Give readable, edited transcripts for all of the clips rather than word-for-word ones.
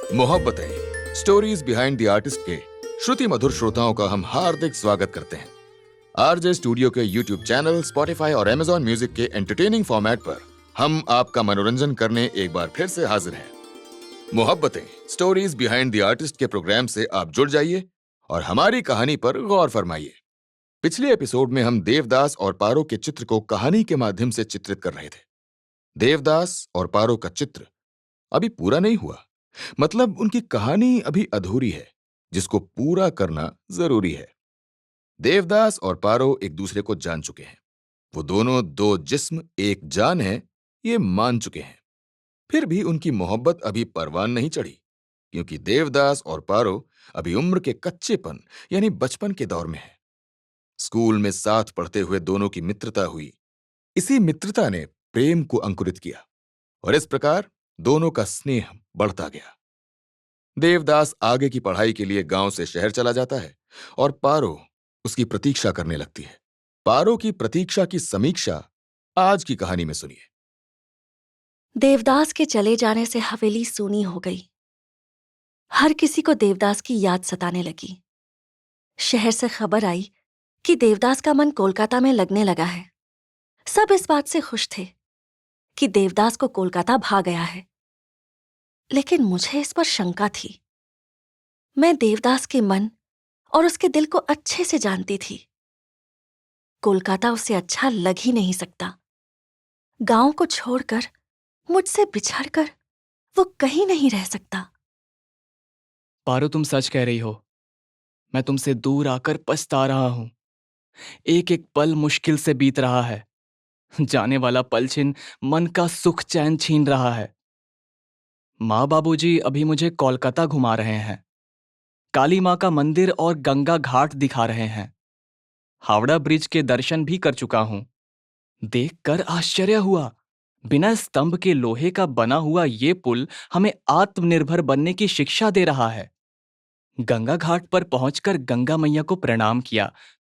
Mohabbatein, stories behind the artist के श्रुति मधुर श्रोताओं का हम हार्दिक स्वागत करते हैं। आरजे स्टूडियो के यूट्यूब चैनल, स्पॉटिफाई और अमेजॉन म्यूजिक के एंटरटेनिंग फॉर्मेट पर हम आपका मनोरंजन करने एक बार फिर से हाजिर हैं। Mohabbatein, stories behind the artist के प्रोग्राम से आप जुड़ जाइए और हमारी कहानी पर गौर फरमाइए। पिछले एपिसोड में हम देवदास और पारो के चित्र को कहानी के माध्यम से चित्रित कर रहे थे। देवदास और पारो का चित्र अभी पूरा नहीं हुआ, मतलब उनकी कहानी अभी अधूरी है, जिसको पूरा करना जरूरी है। देवदास और पारो एक दूसरे को जान चुके हैं। वो दोनों दो जिस्म एक जान है, ये मान चुके हैं। फिर भी उनकी मोहब्बत अभी परवान नहीं चढ़ी, क्योंकि देवदास और पारो अभी उम्र के कच्चेपन यानी बचपन के दौर में है। स्कूल में साथ पढ़ते हुए दोनों की मित्रता हुई। इसी मित्रता ने प्रेम को अंकुरित किया और इस प्रकार दोनों का स्नेह बढ़ता गया। देवदास आगे की पढ़ाई के लिए गांव से शहर चला जाता है और पारो उसकी प्रतीक्षा करने लगती है। पारो की प्रतीक्षा की समीक्षा आज की कहानी में सुनिए। देवदास के चले जाने से हवेली सूनी हो गई। हर किसी को देवदास की याद सताने लगी। शहर से खबर आई कि देवदास का मन कोलकाता में लगने लगा है। सब इस बात से खुश थे कि देवदास को कोलकाता भाग गया है, लेकिन मुझे इस पर शंका थी। मैं देवदास के मन और उसके दिल को अच्छे से जानती थी। कोलकाता उसे अच्छा लग ही नहीं सकता। गांव को छोड़कर, मुझसे बिछड़कर वो कहीं नहीं रह सकता। पारो, तुम सच कह रही हो। मैं तुमसे दूर आकर पछता रहा हूं। एक एक पल मुश्किल से बीत रहा है। जाने वाला पल छिन मन का सुख चैन छीन रहा है। माँ बाबूजी अभी मुझे कोलकाता घुमा रहे हैं। काली माँ का मंदिर और गंगा घाट दिखा रहे हैं। हावड़ा ब्रिज के दर्शन भी कर चुका हूं। देखकर आश्चर्य हुआ। बिना स्तंभ के लोहे का बना हुआ ये पुल हमें आत्मनिर्भर बनने की शिक्षा दे रहा है। गंगा घाट पर पहुंचकर गंगा मैया को प्रणाम किया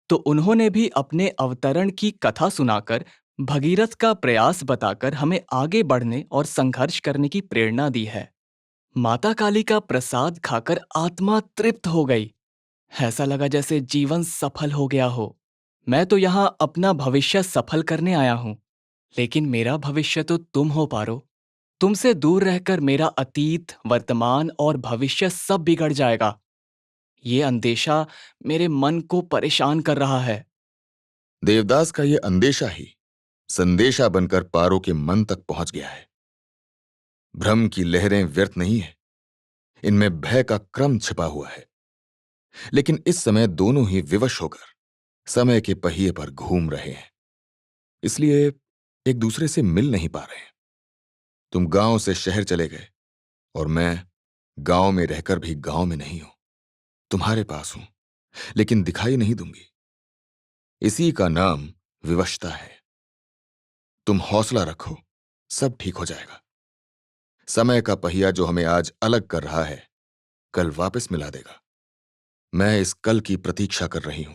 तो उन्होंने भी अपने अवतरण की कथा सुनाकर, भगीरथ का प्रयास बताकर हमें आगे बढ़ने और संघर्ष करने की प्रेरणा दी है। माता काली का प्रसाद खाकर आत्मा तृप्त हो गई। ऐसा लगा जैसे जीवन सफल हो गया हो। मैं तो यहाँ अपना भविष्य सफल करने आया हूं, लेकिन मेरा भविष्य तो तुम हो पारो। तुमसे दूर रहकर मेरा अतीत, वर्तमान और भविष्य सब बिगड़ जाएगा। ये अंदेशा मेरे मन को परेशान कर रहा है। देवदास का यह अंदेशा ही संदेशा बनकर पारो के मन तक पहुंच गया है। भ्रम की लहरें व्यर्थ नहीं है, इनमें भय का क्रम छिपा हुआ है। लेकिन इस समय दोनों ही विवश होकर समय के पहिए पर घूम रहे हैं, इसलिए एक दूसरे से मिल नहीं पा रहे हैं। तुम गांव से शहर चले गए और मैं गांव में रहकर भी गांव में नहीं हूं, तुम्हारे पास हूं, लेकिन दिखाई नहीं दूंगी। इसी का नाम विवशता है। तुम हौसला रखो, सब ठीक हो जाएगा। समय का पहिया जो हमें आज अलग कर रहा है, कल वापस मिला देगा। मैं इस कल की प्रतीक्षा कर रही हूं,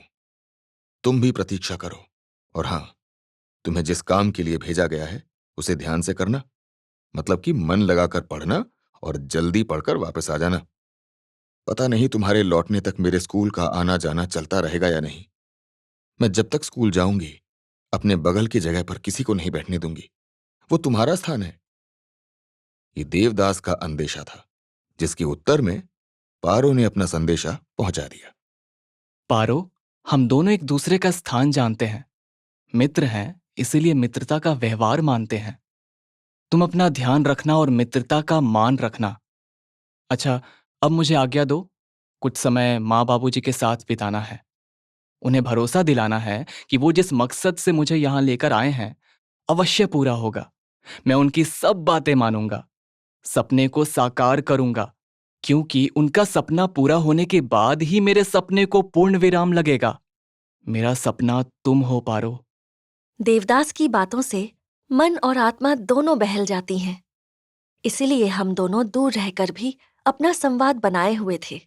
तुम भी प्रतीक्षा करो। और हां, तुम्हें जिस काम के लिए भेजा गया है उसे ध्यान से करना, मतलब कि मन लगाकर पढ़ना और जल्दी पढ़कर वापस आ जाना। पता नहीं तुम्हारे लौटने तक मेरे स्कूल का आना जाना चलता रहेगा या नहीं। मैं जब तक स्कूल जाऊंगी अपने बगल की जगह पर किसी को नहीं बैठने दूंगी, वो तुम्हारा स्थान है। ये देवदास का अंदेशा था, जिसके उत्तर में पारो ने अपना संदेशा पहुंचा दिया। पारो, हम दोनों एक दूसरे का स्थान जानते हैं, मित्र हैं, इसीलिए मित्रता का व्यवहार मानते हैं। तुम अपना ध्यान रखना और मित्रता का मान रखना। अच्छा, अब मुझे आज्ञा दो। कुछ समय माँ बाबूजी के साथ बिताना है। उन्हें भरोसा दिलाना है कि वो जिस मकसद से मुझे यहां लेकर आए हैं अवश्य पूरा होगा। मैं उनकी सब बातें मानूंगा, सपने को साकार करूंगा, क्योंकि उनका सपना पूरा होने के बाद ही मेरे सपने को पूर्ण विराम लगेगा। मेरा सपना तुम हो पारो। देवदास की बातों से मन और आत्मा दोनों बहल जाती हैं। इसीलिए हम दोनों दूर रहकर भी अपना संवाद बनाए हुए थे।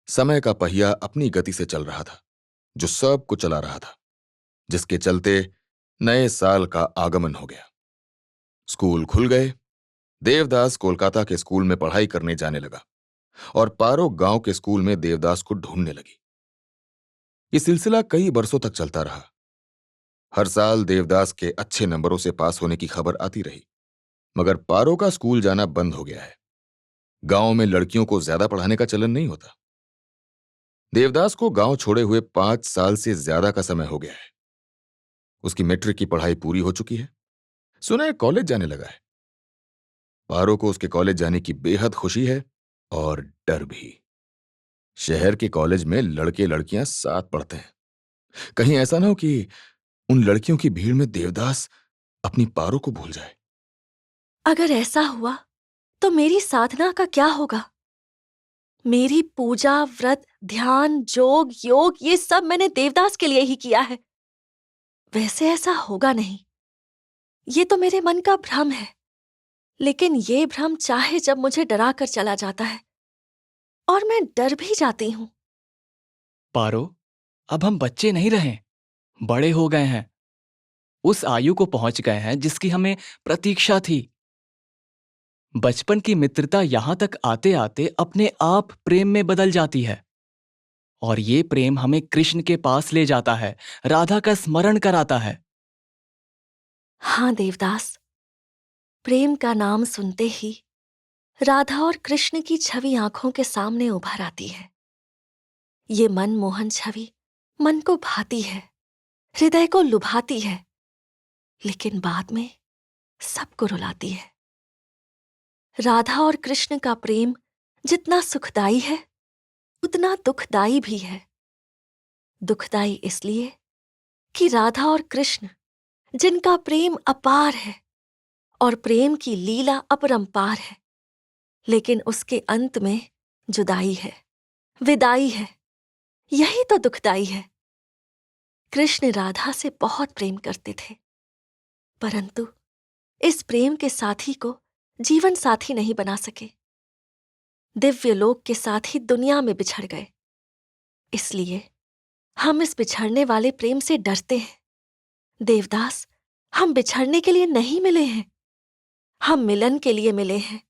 समय का पहिया अपनी गति से चल रहा था, जो सबको चला रहा था, जिसके चलते नए साल का आगमन हो गया। स्कूल खुल गए, देवदास कोलकाता के स्कूल में पढ़ाई करने जाने लगा और पारो गांव के स्कूल में देवदास को ढूंढने लगी। ये सिलसिला कई बरसों तक चलता रहा। हर साल देवदास के अच्छे नंबरों से पास होने की खबर आती रही, मगर पारो का स्कूल जाना बंद हो गया है। गांव में लड़कियों को ज्यादा पढ़ाने का चलन नहीं होता। देवदास को गांव छोड़े हुए 5 साल से ज्यादा का समय हो गया है। उसकी मैट्रिक की पढ़ाई पूरी हो चुकी है। सुना है कॉलेज जाने लगा है। पारो को उसके कॉलेज जाने की बेहद खुशी है और डर भी। शहर के कॉलेज में लड़के लड़कियां साथ पढ़ते हैं। कहीं ऐसा ना हो कि उन लड़कियों की भीड़ में देवदास अपनी पारो को भूल जाए। अगर ऐसा हुआ तो मेरी साधना का क्या होगा? मेरी पूजा, व्रत, ध्यान, जोग, योग, ये सब मैंने देवदास के लिए ही किया है। वैसे ऐसा होगा नहीं। ये तो मेरे मन का भ्रम है। लेकिन ये भ्रम चाहे जब मुझे डरा कर चला जाता है, और मैं डर भी जाती हूं। पारो, अब हम बच्चे नहीं रहे, बड़े हो गए हैं। उस आयु को पहुंच गए हैं जिसकी हमें प्रतीक्षा थी। बचपन की मित्रता यहां तक आते आते अपने आप प्रेम में बदल जाती है, और ये प्रेम हमें कृष्ण के पास ले जाता है, राधा का स्मरण कराता है। हाँ देवदास, प्रेम का नाम सुनते ही राधा और कृष्ण की छवि आंखों के सामने उभर आती है। ये मनमोहन छवि मन को भाती है, हृदय को लुभाती है, लेकिन बाद में सबको रुलाती है। राधा और कृष्ण का प्रेम जितना सुखदाई है, उतना दुखदाई भी है। दुखदाई इसलिए कि राधा और कृष्ण, जिनका प्रेम अपार है और प्रेम की लीला अपरंपार है, लेकिन उसके अंत में जुदाई है, विदाई है। यही तो दुखदाई है। कृष्ण राधा से बहुत प्रेम करते थे, परंतु इस प्रेम के साथी को जीवन साथी नहीं बना सके। दिव्य लोक के साथ ही दुनिया में बिछड़ गए। इसलिए हम इस बिछड़ने वाले प्रेम से डरते हैं। देवदास, हम बिछड़ने के लिए नहीं मिले हैं, हम मिलन के लिए मिले हैं।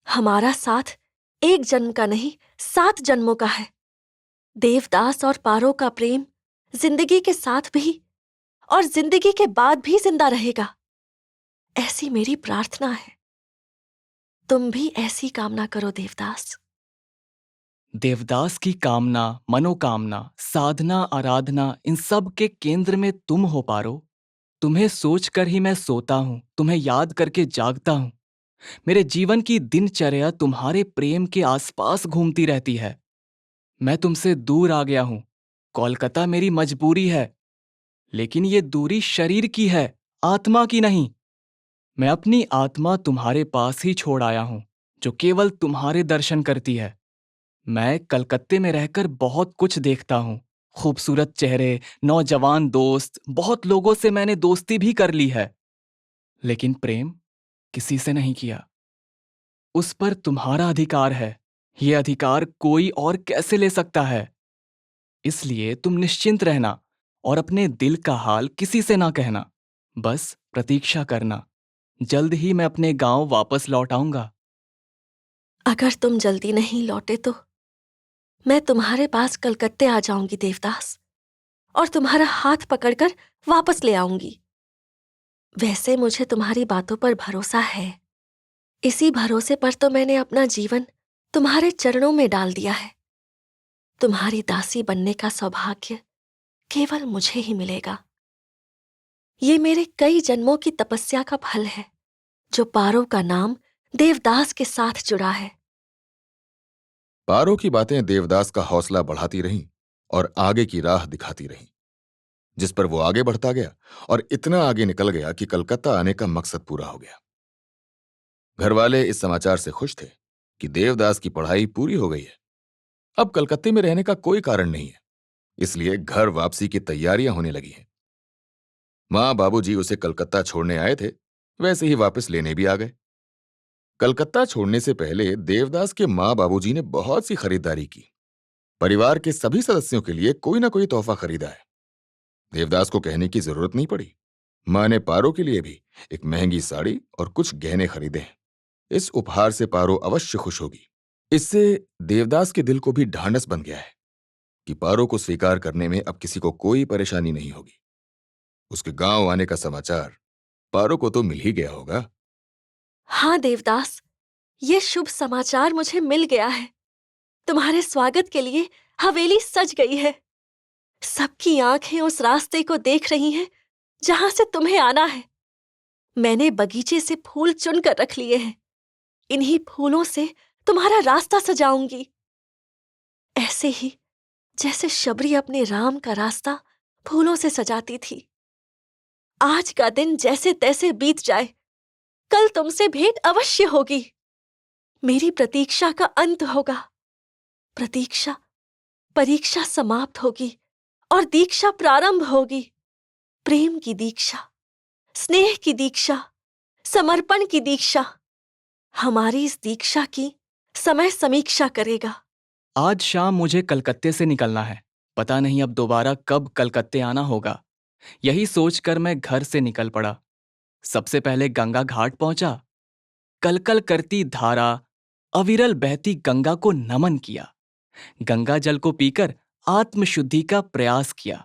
हमारा साथ 1 जन्म का नहीं, 7 जन्मों का है। देवदास और पारो का प्रेम जिंदगी के साथ भी और जिंदगी के बाद भी जिंदा रहेगा, ऐसी मेरी प्रार्थना है। तुम भी ऐसी कामना करो देवदास। देवदास की कामना, मनोकामना, साधना, आराधना, इन सब के केंद्र में तुम हो पारो। तुम्हें सोचकर ही मैं सोता हूं, तुम्हें याद करके जागता हूं। मेरे जीवन की दिनचर्या तुम्हारे प्रेम के आसपास घूमती रहती है। मैं तुमसे दूर आ गया हूं। कोलकाता मेरी मजबूरी है, लेकिन ये दूरी शरीर की है, आत्मा की नहीं। मैं अपनी आत्मा तुम्हारे पास ही छोड़ आया हूं, जो केवल तुम्हारे दर्शन करती है। मैं कलकत्ते में रहकर बहुत कुछ देखता हूं, खूबसूरत चेहरे, नौजवान दोस्त, बहुत लोगों से मैंने दोस्ती भी कर ली है, लेकिन प्रेम किसी से नहीं किया। उस पर तुम्हारा अधिकार है। यह अधिकार कोई और कैसे ले सकता है? इसलिए तुम निश्चिंत रहना और अपने दिल का हाल किसी से ना कहना। बस प्रतीक्षा करना। जल्द ही मैं अपने गांव वापस लौट आऊंगा। अगर तुम जल्दी नहीं लौटे तो मैं तुम्हारे पास कलकत्ते आ जाऊंगी देवदास, और तुम्हारा हाथ पकड़कर वापस ले आऊंगी। वैसे मुझे तुम्हारी बातों पर भरोसा है। इसी भरोसे पर तो मैंने अपना जीवन तुम्हारे चरणों में डाल दिया है। तुम्हारी दासी बनने का सौभाग्य केवल मुझे ही मिलेगा। ये मेरे कई जन्मों की तपस्या का फल है, जो पारो का नाम देवदास के साथ जुड़ा है। पारो की बातें देवदास का हौसला बढ़ाती रहीं और आगे की राह दिखाती रहीं, जिस पर वो आगे बढ़ता गया और इतना आगे निकल गया कि कलकत्ता आने का मकसद पूरा हो गया। घरवाले इस समाचार से खुश थे कि देवदास की पढ़ाई पूरी हो गई है। अब कलकत्ते में रहने का कोई कारण नहीं है, इसलिए घर वापसी की तैयारियां होने लगी हैं। मां बाबूजी उसे कलकत्ता छोड़ने आए थे, वैसे ही वापस लेने भी आ गए। कलकत्ता छोड़ने से पहले देवदास के मां बाबूजी ने बहुत सी खरीदारी की। परिवार के सभी सदस्यों के लिए कोई ना कोई तोहफा खरीदा है। देवदास को कहने की जरूरत नहीं पड़ी। मां ने पारो के लिए भी एक महंगी साड़ी और कुछ गहने खरीदे हैं। इस उपहार से पारो अवश्य खुश होगी। इससे देवदास के दिल को भी ढांढस बन गया है कि पारो को स्वीकार करने में अब किसी को कोई परेशानी नहीं होगी। उसके गांव आने का समाचार पारो को तो मिल ही गया होगा। हाँ देवदास, ये शुभ समाचार मुझे मिल गया है। तुम्हारे स्वागत के लिए हवेली सज गई है। सबकी आंखें उस रास्ते को देख रही हैं जहां से तुम्हें आना है। मैंने बगीचे से फूल चुनकर रख लिए हैं। इन्हीं फूलों से तुम्हारा रास्ता सजाऊंगी, ऐसे ही जैसे शबरी अपने राम का रास्ता फूलों से सजाती थी। आज का दिन जैसे तैसे बीत जाए, कल तुमसे भेंट अवश्य होगी। मेरी प्रतीक्षा का अंत होगा। प्रतीक्षा, परीक्षा समाप्त होगी और दीक्षा प्रारंभ होगी। प्रेम की दीक्षा, स्नेह की दीक्षा, समर्पण की दीक्षा। हमारी इस दीक्षा की समय समीक्षा करेगा। आज शाम मुझे कलकत्ते से निकलना है। पता नहीं अब दोबारा कब कलकत्ते आना होगा। यही सोचकर मैं घर से निकल पड़ा। सबसे पहले गंगा घाट पहुंचा। कलकल करती धारा, अविरल बहती गंगा को नमन किया। गंगा जल को पीकर आत्मशुद्धि का प्रयास किया।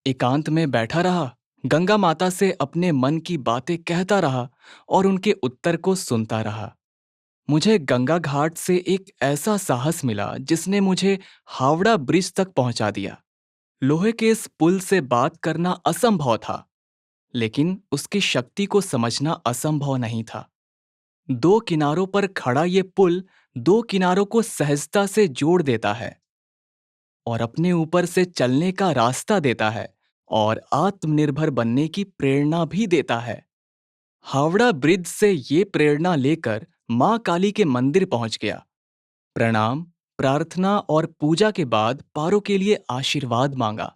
एकांत में बैठा रहा, गंगा माता से अपने मन की बातें कहता रहा और उनके उत्तर को सुनता रहा। मुझे गंगा घाट से एक ऐसा साहस मिला जिसने मुझे हावड़ा ब्रिज तक पहुंचा दिया। लोहे के इस पुल से बात करना असंभव था, लेकिन उसकी शक्ति को समझना असंभव नहीं था। दो किनारों पर खड़ा ये पुल दो किनारों को सहजता से जोड़ देता है और अपने ऊपर से चलने का रास्ता देता है और आत्मनिर्भर बनने की प्रेरणा भी देता है। हावड़ा ब्रिज से ये प्रेरणा लेकर मां काली के मंदिर पहुंच गया। प्रणाम, प्रार्थना और पूजा के बाद पारो के लिए आशीर्वाद मांगा।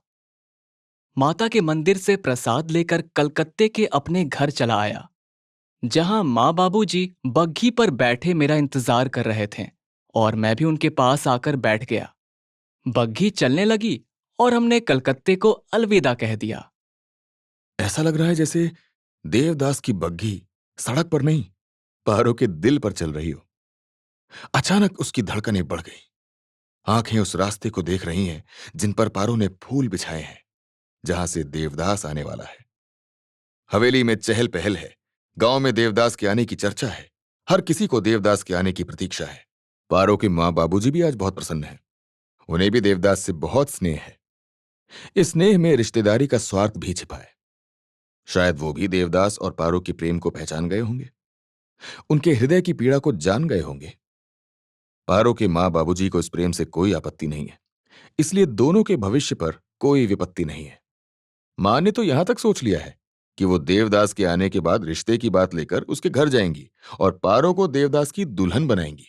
माता के मंदिर से प्रसाद लेकर कलकत्ते के अपने घर चला आया, जहां माँ बाबूजी बग्घी पर बैठे मेरा इंतजार कर रहे थे और मैं भी उनके पास आकर बैठ गया। बग्घी चलने लगी और हमने कलकत्ते को अलविदा कह दिया। ऐसा लग रहा है जैसे देवदास की बग्घी सड़क पर नहीं, पारो के दिल पर चल रही हो। अचानक उसकी धड़कनें बढ़ गई। आंखें उस रास्ते को देख रही हैं जिन पर पारो ने फूल बिछाए हैं, जहां से देवदास आने वाला है। हवेली में चहल पहल है। गांव में देवदास के आने की चर्चा है। हर किसी को देवदास के आने की प्रतीक्षा है। पारो के मां बाबूजी भी आज बहुत प्रसन्न हैं। उन्हें भी देवदास से बहुत स्नेह है। इस स्नेह में रिश्तेदारी का स्वार्थ भी छिपा है। शायद वो भी देवदास और पारो के प्रेम को पहचान गए होंगे, उनके हृदय की पीड़ा को जान गए होंगे। पारो के मां बाबूजी को इस प्रेम से कोई आपत्ति नहीं है, इसलिए दोनों के भविष्य पर कोई विपत्ति नहीं है। मां ने तो यहां तक सोच लिया है कि वो देवदास के आने के बाद रिश्ते की बात लेकर उसके घर जाएंगी और पारो को देवदास की दुल्हन बनाएंगी।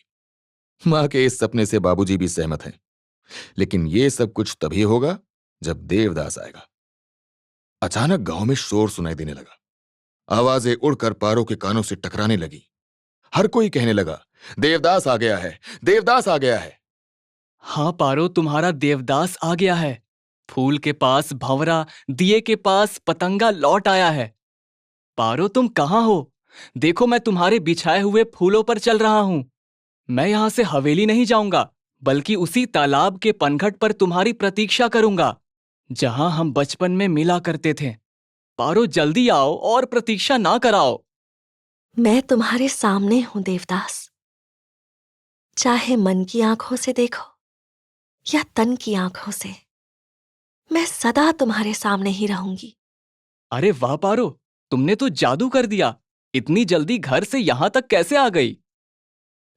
मां के इस सपने से बाबूजी भी सहमत हैं, लेकिन ये सब कुछ तभी होगा जब देवदास आएगा। अचानक गांव में शोर सुनाई देने लगा। आवाजें उड़कर पारो के कानों से टकराने लगी। हर कोई कहने लगा, देवदास आ गया है, देवदास आ गया है। हाँ पारो, तुम्हारा देवदास आ गया है। फूल के पास भंवरा, दिए के पास पतंगा लौट आया है। पारो, तुम कहाँ हो? देखो, मैं तुम्हारे बिछाए हुए फूलों पर चल रहा हूं। मैं यहां से हवेली नहीं जाऊंगा, बल्कि उसी तालाब के पनघट पर तुम्हारी प्रतीक्षा करूंगा, जहां हम बचपन में मिला करते थे। पारो, जल्दी आओ और प्रतीक्षा ना कराओ। मैं तुम्हारे सामने हूं देवदास। चाहे मन की आंखों से देखो या तन की आंखों से, मैं सदा तुम्हारे सामने ही रहूंगी। अरे वाह पारो, तुमने तो जादू कर दिया। इतनी जल्दी घर से यहां तक कैसे आ गई?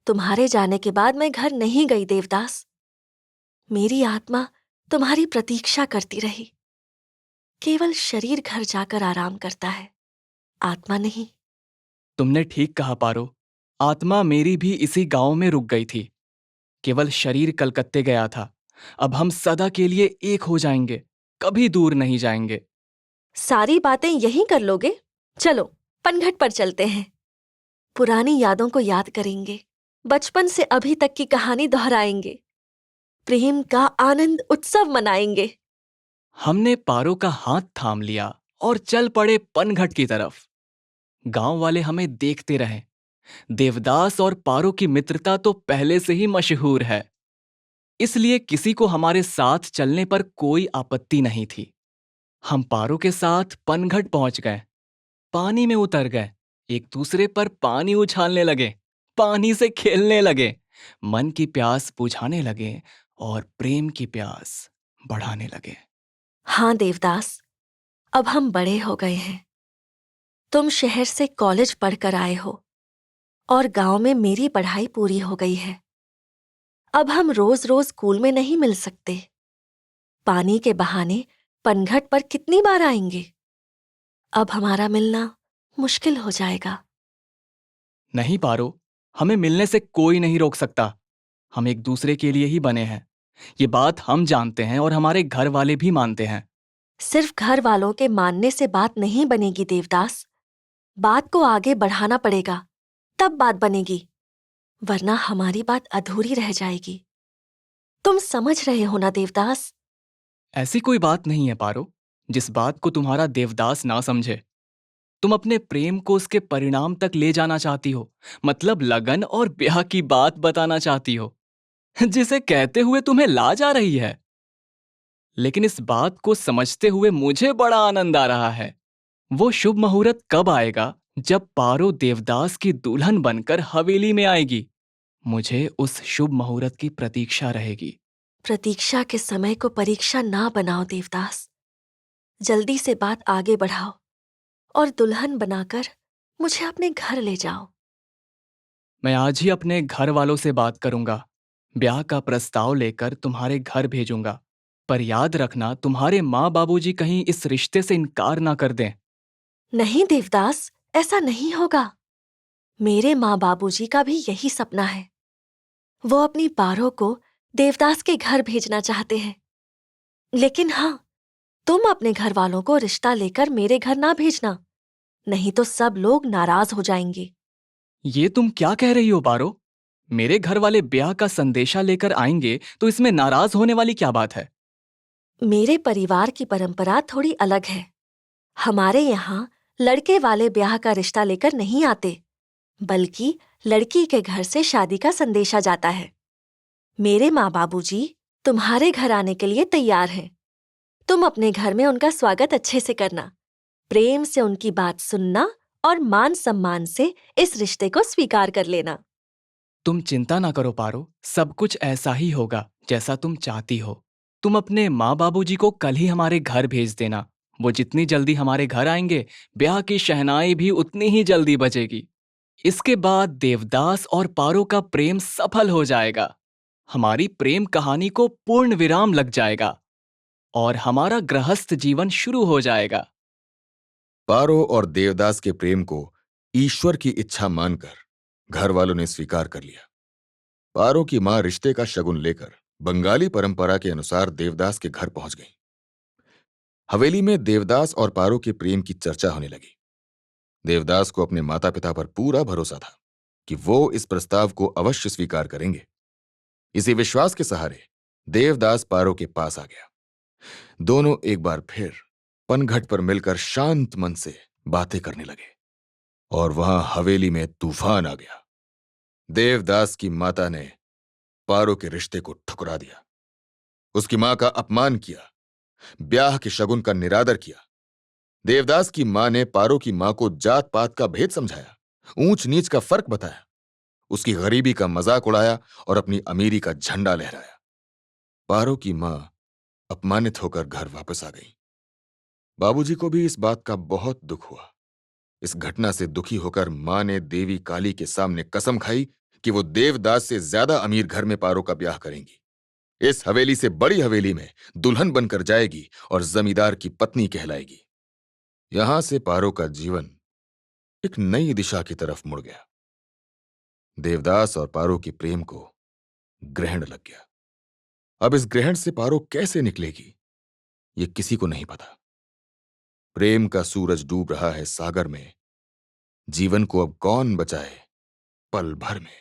तुम्हारे जाने के बाद मैं घर नहीं गई देवदास। मेरी आत्मा तुम्हारी प्रतीक्षा करती रही। केवल शरीर घर जाकर आराम करता है, आत्मा नहीं। तुमने ठीक कहा पारो। आत्मा मेरी भी इसी गांव में रुक गई थी। केवल शरीर कलकत्ते गया था। अब हम सदा के लिए एक हो जाएंगे, कभी दूर नहीं जाएंगे। सारी बातें यहीं कर लोगे? चलो पनघट पर चलते हैं। पुरानी यादों को याद करेंगे, बचपन से अभी तक की कहानी दोहराएंगे, प्रेम का आनंद उत्सव मनाएंगे। हमने पारो का हाथ थाम लिया और चल पड़े पनघट की तरफ। गांव वाले हमें देखते रहे। देवदास और पारो की मित्रता तो पहले से ही मशहूर है, इसलिए किसी को हमारे साथ चलने पर कोई आपत्ति नहीं थी। हम पारो के साथ पनघट पहुंच गए, पानी में उतर गए, एक दूसरे पर पानी उछालने लगे, पानी से खेलने लगे, मन की प्यास बुझाने लगे और प्रेम की प्यास बढ़ाने लगे। हाँ देवदास, अब हम बड़े हो गए हैं। तुम शहर से कॉलेज पढ़कर आए हो और गांव में मेरी पढ़ाई पूरी हो गई है। अब हम रोज रोज स्कूल में नहीं मिल सकते। पानी के बहाने पनघट पर कितनी बार आएंगे? अब हमारा मिलना मुश्किल हो जाएगा। नहीं पारो, हमें मिलने से कोई नहीं रोक सकता। हम एक दूसरे के लिए ही बने हैं, ये बात हम जानते हैं और हमारे घर वाले भी मानते हैं। सिर्फ घर वालों के मानने से बात नहीं बनेगी देवदास। बात को आगे बढ़ाना पड़ेगा, तब बात बनेगी, वरना हमारी बात अधूरी रह जाएगी। तुम समझ रहे हो ना देवदास? ऐसी कोई बात नहीं है पारो, जिस बात को तुम्हारा देवदास ना समझे। तुम अपने प्रेम को उसके परिणाम तक ले जाना चाहती हो, मतलब लगन और ब्याह की बात बताना चाहती हो, जिसे कहते हुए तुम्हें लाज आ रही है। लेकिन इस बात को समझते हुए मुझे बड़ा आनंद आ रहा है। वो शुभ मुहूर्त कब आएगा जब पारो देवदास की दुल्हन बनकर हवेली में आएगी। मुझे उस शुभ मुहूर्त की प्रतीक्षा रहेगी। प्रतीक्षा के समय को परीक्षा ना बनाओ देवदास। जल्दी से बात आगे बढ़ाओ और दुल्हन बनाकर मुझे अपने घर ले जाओ। मैं आज ही अपने घर वालों से बात करूंगा, ब्याह का प्रस्ताव लेकर तुम्हारे घर भेजूंगा। पर याद रखना, तुम्हारे माँ बाबूजी कहीं इस रिश्ते से इनकार ना कर दें। नहीं देवदास, ऐसा नहीं होगा। मेरे माँ बाबूजी का भी यही सपना है। वो अपनी पारो को देवदास के घर भेजना चाहते हैं। लेकिन हाँ, तुम अपने घर वालों को रिश्ता लेकर मेरे घर ना भेजना, नहीं तो सब लोग नाराज हो जाएंगे। ये तुम क्या कह रही हो पारो? मेरे घर वाले ब्याह का संदेशा लेकर आएंगे तो इसमें नाराज होने वाली क्या बात है? मेरे परिवार की परंपरा थोड़ी अलग है। हमारे यहाँ लड़के वाले ब्याह का रिश्ता लेकर नहीं आते, बल्कि लड़की के घर से शादी का संदेशा जाता है। मेरे माँ बाबूजी तुम्हारे घर आने के लिए तैयार हैं। तुम अपने घर में उनका स्वागत अच्छे से करना, प्रेम से उनकी बात सुनना और मान सम्मान से इस रिश्ते को स्वीकार कर लेना। तुम चिंता ना करो पारो, सब कुछ ऐसा ही होगा जैसा तुम चाहती हो। तुम अपने माँ बाबूजी को कल ही हमारे घर भेज देना। वो जितनी जल्दी हमारे घर आएंगे, ब्याह की शहनाई भी उतनी ही जल्दी बजेगी। इसके बाद देवदास और पारो का प्रेम सफल हो जाएगा। हमारी प्रेम कहानी को पूर्ण विराम लग जाएगा और हमारा गृहस्थ जीवन शुरू हो जाएगा। पारो और देवदास के प्रेम को ईश्वर की इच्छा मानकर घर वालों ने स्वीकार कर लिया। पारो की मां रिश्ते का शगुन लेकर बंगाली परंपरा के अनुसार देवदास के घर पहुंच गई। हवेली में देवदास और पारो के प्रेम की चर्चा होने लगी। देवदास को अपने माता पिता पर पूरा भरोसा था कि वो इस प्रस्ताव को अवश्य स्वीकार करेंगे। इसी विश्वास के सहारे देवदास पारो के पास आ गया। दोनों एक बार फिर पनघट पर मिलकर शांत मन से बातें करने लगे और वहां हवेली में तूफान आ गया। देवदास की माता ने पारो के रिश्ते को ठुकरा दिया, उसकी मां का अपमान किया, ब्याह के शगुन का निरादर किया। देवदास की मां ने पारो की मां को जात पात का भेद समझाया, ऊंच नीच का फर्क बताया, उसकी गरीबी का मजाक उड़ाया और अपनी अमीरी का झंडा लहराया। पारो की मां अपमानित होकर घर वापस आ गई। बाबूजी को भी इस बात का बहुत दुख हुआ। इस घटना से दुखी होकर मां ने देवी काली के सामने कसम खाई कि वो देवदास से ज्यादा अमीर घर में पारो का ब्याह करेंगी। इस हवेली से बड़ी हवेली में दुल्हन बनकर जाएगी और जमींदार की पत्नी कहलाएगी। यहां से पारो का जीवन एक नई दिशा की तरफ मुड़ गया। देवदास और पारो के प्रेम को ग्रहण लग गया। अब इस ग्रहण से पारो कैसे निकलेगी, ये किसी को नहीं पता। प्रेम का सूरज डूब रहा है सागर में, जीवन को अब कौन बचाए पल भर में।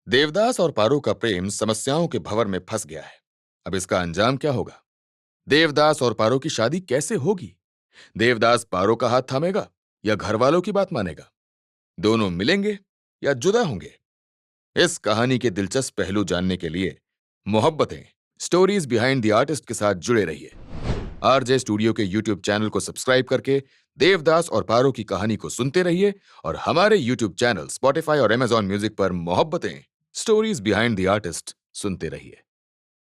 देवदास और पारो का प्रेम समस्याओं के भंवर में फंस गया है। अब इसका अंजाम क्या होगा? देवदास और पारो की शादी कैसे होगी? देवदास पारो का हाथ थामेगा या घर वालों की बात मानेगा? दोनों मिलेंगे या जुदा होंगे? इस कहानी के दिलचस्प पहलू जानने के लिए Mohabbatein stories behind the artist के साथ जुड़े रहिए। आरजे स्टूडियो के यूट्यूब चैनल को सब्सक्राइब करके देवदास और पारो की कहानी को सुनते रहिए और हमारे यूट्यूब चैनल स्पॉटिफाई और अमेजॉन म्यूजिक पर Mohabbatein stories behind the artist सुनते रहिए।